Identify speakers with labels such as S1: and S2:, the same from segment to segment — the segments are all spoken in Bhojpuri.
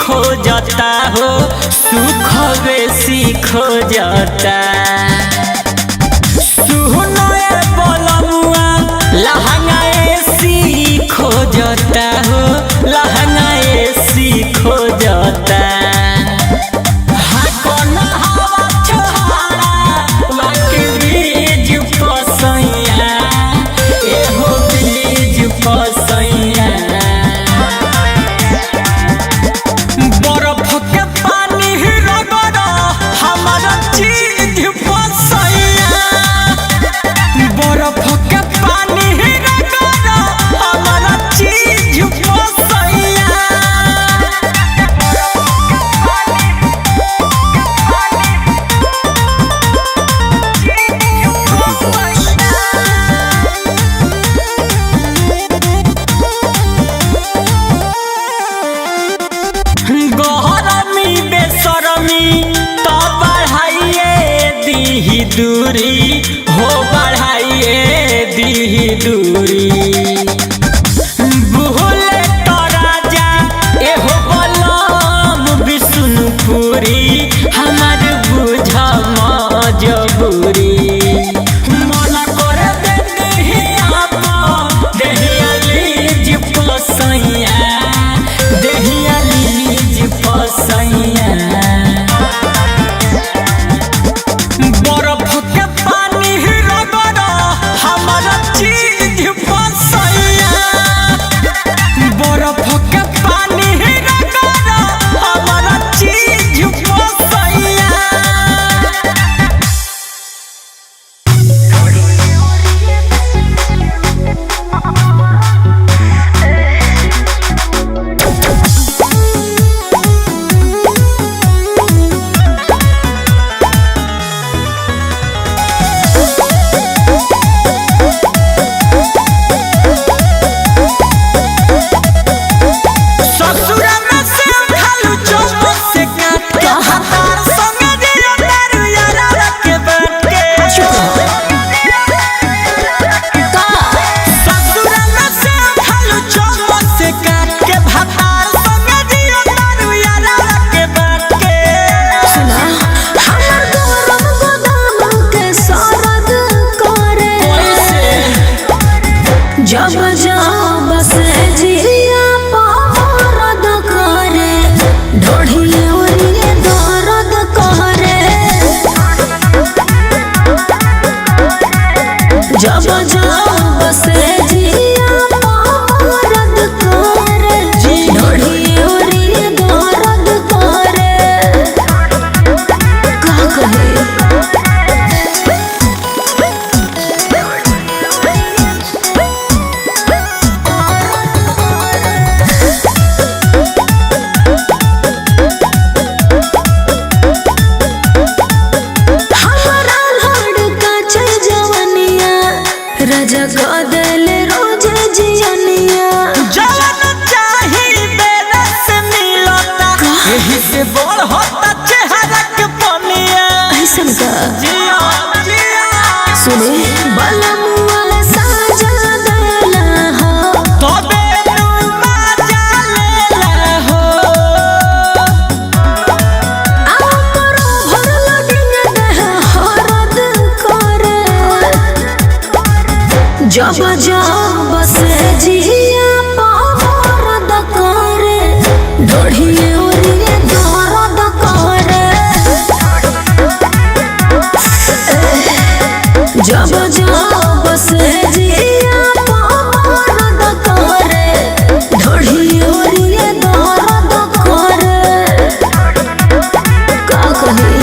S1: खोजता हो सुख बेसी खोजता सुनए बलमुआ लहंगा एसी खोजता हो लहंगा एसी खोजता दूरी हो बढ़ाइए दी दूरी भूले तो राजा एहो बलम विष्णुपुरी हमार बुझ मजबूरी मन कर देहिया लीज पसैया देहिया लीज पसैया
S2: सुने बलमुआ साजा जब जब से जिया पावरद करे ढोढ़िए ओरिए दर्द करे जब जब से जिया पावरद करे ढोढ़िए ओरिए दर्द करे का कही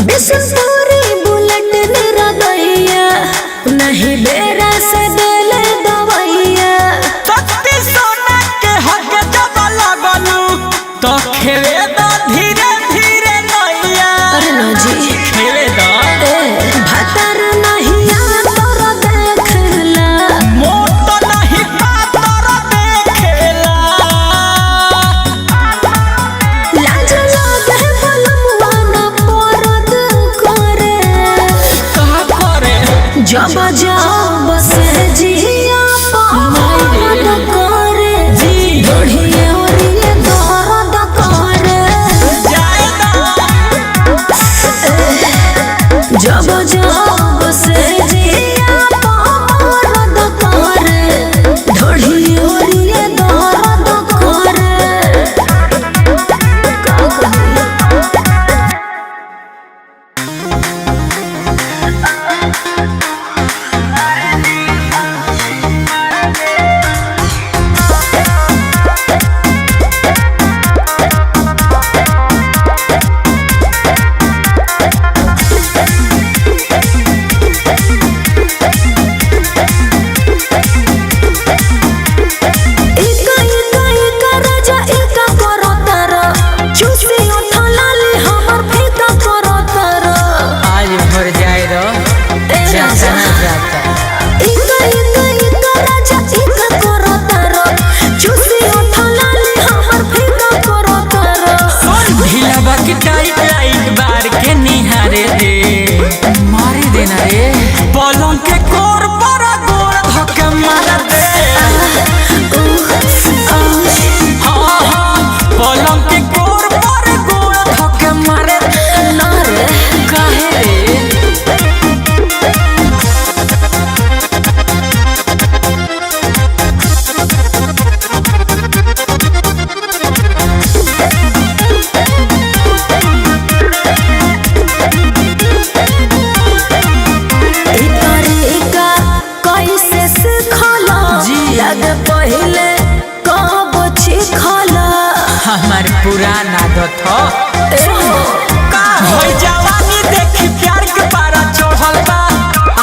S2: बिसंपुरी बुलेट निरदैया नहीं बेरा से देले दवैया
S1: सत्ती सोना के हक जब लगलू तो खेवे द धीरे धीरे नैया
S2: अरे ना जी
S1: खेवे द
S2: भतर नहीं आतर देखला
S1: मोट नहीं पातर देखेला
S2: लाज लागे बलमुआ न परद करे
S1: कहा करे
S2: जब जब से जिया पावरद करे
S1: जी
S2: ढोढ़िए ओरिए दर्द करे
S1: जाए
S2: जब जब से जिया पावरद करे ढोढ़िए ओरिए दर्द करे का कही इका इका इका राजा इका करो तारा चूसी उठा लाली हमर फीका करो तारा
S1: आज भर जाए रो
S2: राजा
S1: जाता
S2: इका इका इका राजा इका करो तारा चूसी उठा लाली हमर फीका करो तारा
S1: ढीला बाकी टाइट लाइट बार के निहारे दे मारी देना रे पलंग के कोर पर गोर धक्के मार दे हाँ हाँ पलंग के कोर पर गोर धक्के मार दे
S2: ना रे
S1: काहे रे
S2: तरीका कैसे सिखला
S1: जी।
S2: लग पहले कब छिखला
S1: हमार पुराना आदत हो होई जवानी देखी प्यार के पारा चढ़ल बा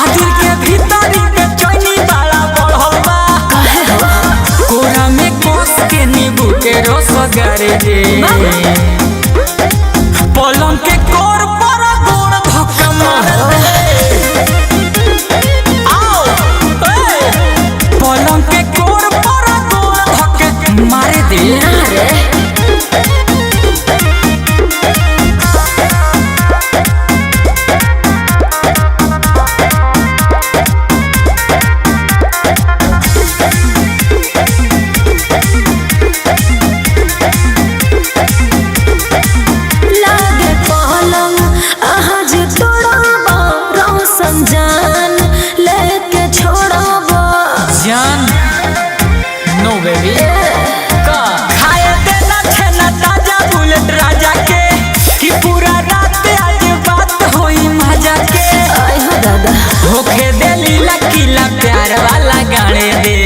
S1: आ दिल के भीतरी के चैनी बाड़ा बढ़ल बा
S2: काहे हो
S1: कोरा में कोस के नींबू के रस गारे दे पलंग के कोर पर गोड़ धक्का मार दे आओ ए पलंग के कोर पर गोड़ धक्के मार दे
S2: ना रे लागे पलंग आज तोड़बा रोशन जान लेके छोड़बा
S1: जान नो बेबी का खाए देना छेना ताजा बुलेट राजा के कि पूरा रात आज बात होई मजा के
S2: आय हो दादा
S1: होखे दे लीला किला प्यार वाला गाने दे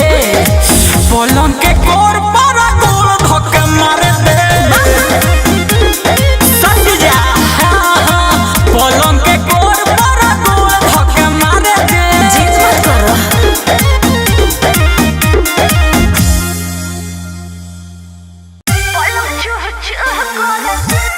S1: ए पलंग के कोर पर गोड़ धक्के मार दे सट जा हाँ, हाँ, पलंग के कोर पर गोड़ धक्के मार दे
S2: जीत मत करो
S3: Why don't you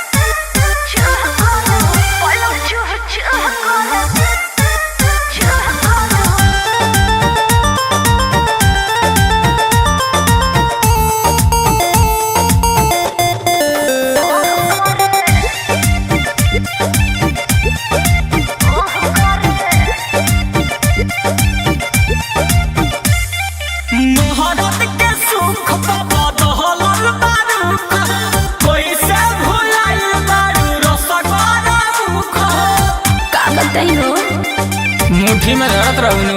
S1: मुट्ठी में धरत रहूनु।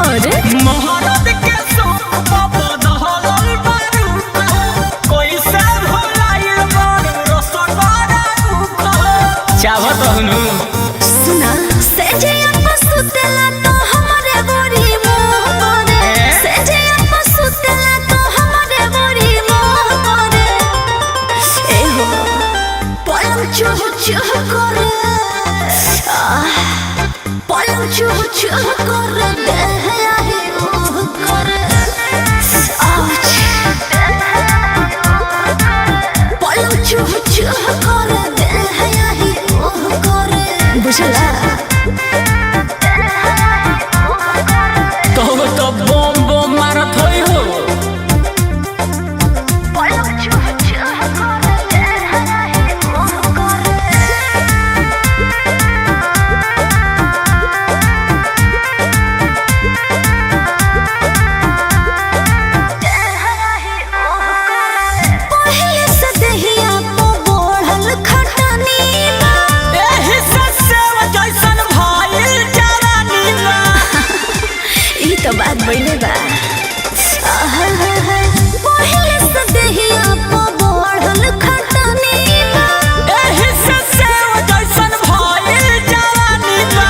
S2: अरे
S1: महाराज के सोप पापा दहल बारू कोई से भुलाइल बारू रसगोरा चाहत रहूनु।
S2: सुना से जे अपन सुतेला तो हमरे बोरी मोह करे से जे अपन सुतेला तो हमरे बोरी मोह करे ए हो पलंग चुह चुह करे पलंग चुह चुह करे देह आही ओह करे आउच पलंग चुह चुह करे देह आही ओह करे बुझला
S1: तो बम बम मारत होई हो।
S2: पलंग चुह चुह करे देह आही ओह करे पहिले से देहिया पो बढ़ल खटनी बा
S1: एही से सेव जैसन भइल जवानी बा।
S2: ई तो बात बइले बा पहिले से देहिया पो बढ़ल खटनी बा
S1: एही से सेव जैसन भइल जवानी बा।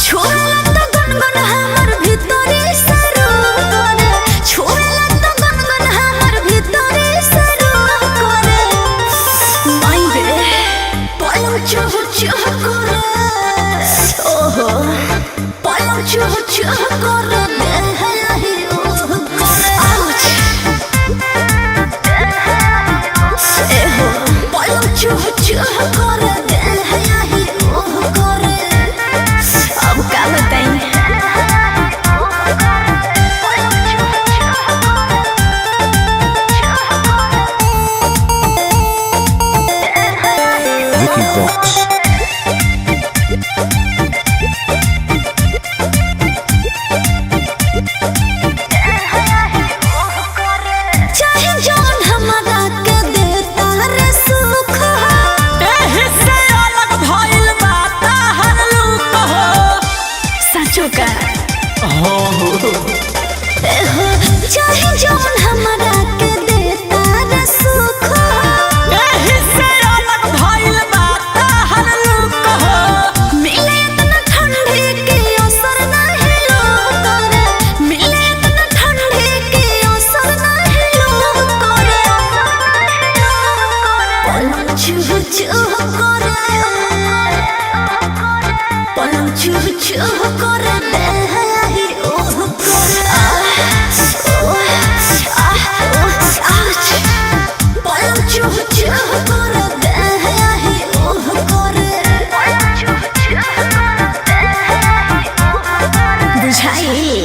S2: छोड़ला तो गनगन हमर भीतरे सरो करे छोड़ला तो गनगन हमर भीतरे सरो करे माई बे पलंग चुह चुह करे ओहो पलंग चुह चुह करे देह आही ओह करे आउच एहो पलंग चुह चुह करे देह आही ओह करे अब का बताई
S3: Vicky Vox.
S2: चाहे जान हमारा के देता रे सुख
S1: एही से अलग भइल बा ताहर लूक हो।
S2: सचो का
S1: हो
S2: एहो चाहे जान हमारा के देता रे सुख
S1: एही से अलग भइल बा ताहर लूक हो।
S2: मिले इतना ठंडे के असर नहीं लो करे मिले इतना ठंडे के असर नहीं लो करे पलंग चुह चुह करे पलंग चुह चुह करे देह आही ओह करे आउच पलंग चुह चुह करे देह आही ओह करे बुझाई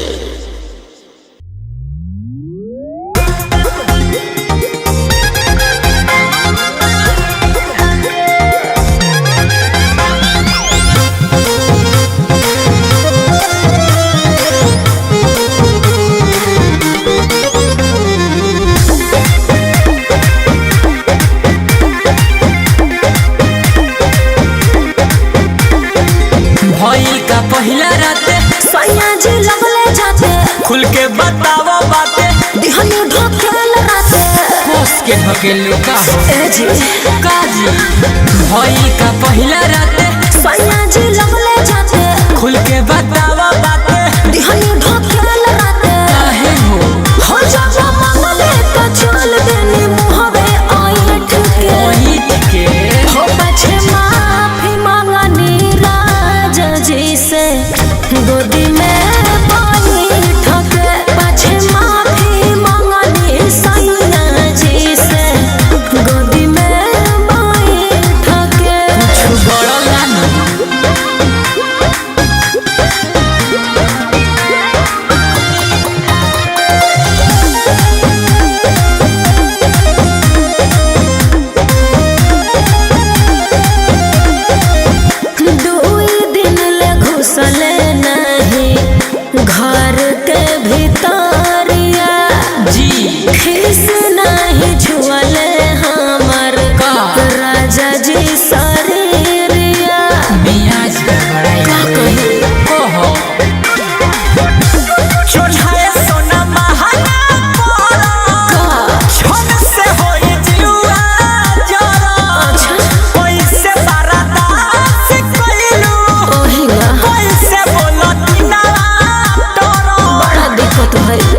S1: भइल का पहिला राते
S2: सैया जी लगले जाते
S1: खुल के बतावो बाते
S2: दिहनी ढोकेल राते
S1: कोस के ढकेलू का हो।
S2: ए जी
S1: काजी भइल का पहिला राते
S2: सैया जी लगले जाते
S1: खुल के बतावो बाते
S2: दिहनी ढोकेल राते
S1: काहे हो।
S2: हो जब मंगले तो चल देनी मुहबे आइठ के
S1: ओहित के
S2: हो पछे माफी मांगनी राजा जी से गोदी में पानी ठके पछे माफी मांगनी सैया जी से गोदी में पानी ठके
S1: कुछ बड़ा लाना
S2: तो है